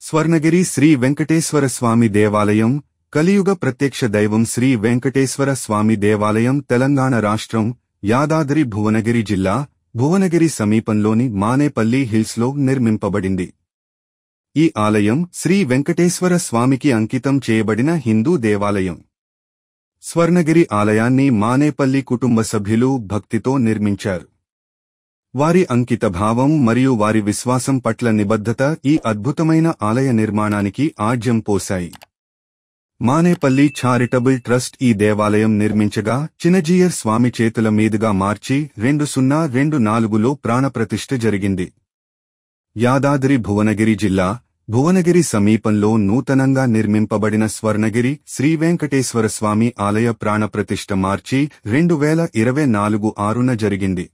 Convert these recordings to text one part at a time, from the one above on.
స్వర్ణగిరి శ్రీ వెంకటేశ్వర స్వామి దేవాలయం కలియుగ ప్రత్యక్ష దైవం శ్రీ వెంకటేశ్వర స్వామి దేవాలయం తెలంగాణ రాష్ట్రం యాదాద్రి భువనగిరి జిల్లా భువనగిరి సమీపంలోని మానేపల్లి హిల్స్లో నిర్మింపబడింది. ఈ ఆలయం శ్రీ వెంకటేశ్వర స్వామికి అంకితం చేయబడిన హిందూ దేవాలయం. స్వర్ణగిరి ఆలయాన్ని మానేపల్లి కుటుంబ సభ్యులు భక్తితో నిర్మించారు. వారి అంకిత భావం మరియు వారి విశ్వాసం పట్ల నిబద్ధత ఈ అద్భుతమైన ఆలయ నిర్మాణానికి ఆజ్యం పోశాయి. మానేపల్లి చారిటబుల్ ట్రస్ట్ ఈ దేవాలయం నిర్మించగా చినజీయర్ స్వామి చేతుల మీదుగా మార్చి 2024లో ప్రాణప్రతిష్ఠ జరిగింది. యాదాద్రి భువనగిరి జిల్లా భువనగిరి సమీపంలో నూతనంగా నిర్మింపబడిన స్వర్ణగిరి శ్రీ వెంకటేశ్వర స్వామి ఆలయ ప్రాణప్రతిష్ఠ మార్చి 2024 జరిగింది.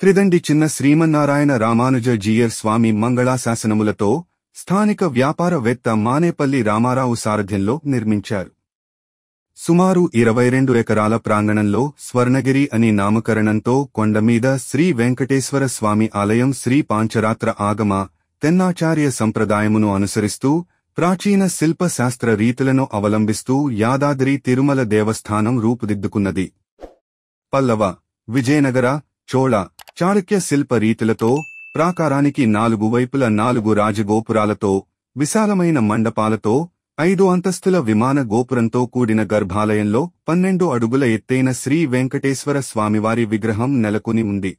త్రిదండి చిన్న శ్రీమన్నారాయణ రామానుజ జీయర్ స్వామి మంగళాశాసనములతో స్థానిక వ్యాపారవేత్త మానేపల్లి రామారావు సారథ్యంలో నిర్మించారు. సుమారు 22 ఎకరాల ప్రాంగణంలో స్వర్ణగిరి అని నామకరణంతో కొండమీద శ్రీ వెంకటేశ్వర స్వామి ఆలయం శ్రీ పాంచరాత్ర ఆగమ తెన్నాచార్య సంప్రదాయమును అనుసరిస్తూ ప్రాచీన శిల్పశాస్త్ర రీతులను అవలంబిస్తూ యాదాద్రి తిరుమల దేవస్థానం రూపుదిద్దుకున్నది. పల్లవ, విజయనగర, చోళ, చాళుక్య శిల్ప రీతులతో ప్రాకారానికి 4 వైపుల 4 రాజగోపురాలతో విశాలమైన మండపాలతో 5 అంతస్తుల విమాన గోపురంతో కూడిన గర్భాలయంలో 12 అడుగుల ఎత్తైన శ్రీ వెంకటేశ్వర స్వామివారి విగ్రహం నెలకొని ఉంది.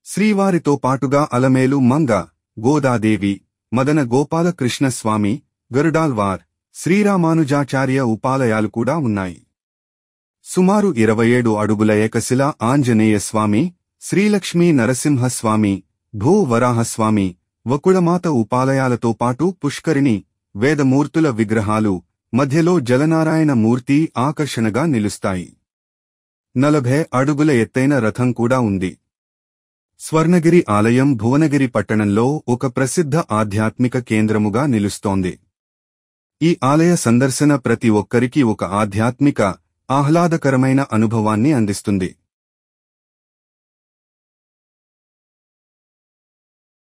శ్రీవారితో పాటుగా అలమేలు మంగ, గోదాదేవి, మదన గోపాలకృష్ణ స్వామి, గరుడాల్వార్, శ్రీరామానుజాచార్య ఉపాలయాలు కూడా ఉన్నాయి. సుమారు 27 అడుగుల ఏకశిల ఆంజనేయ స్వామి, శ్రీలక్ష్మీ నరసింహస్వామి, భూవరాహస్వామి, వకుళమాత ఉపాలయాలతో పాటు పుష్కరిణి, వేదమూర్తుల విగ్రహాలు, మధ్యలో జలనారాయణ మూర్తి ఆకర్షణగా నిలుస్తాయి. 40 అడుగుల ఎత్తైన రథం కూడా ఉంది. స్వర్ణగిరి ఆలయం భువనగిరి పట్టణంలో ఒక ప్రసిద్ధ ఆధ్యాత్మిక కేంద్రముగా నిలుస్తోంది. ఈ ఆలయ సందర్శన ప్రతి ఒక్కరికి ఒక ఆధ్యాత్మిక, ఆహ్లాదకరమైన అనుభవాన్ని అందిస్తుంది.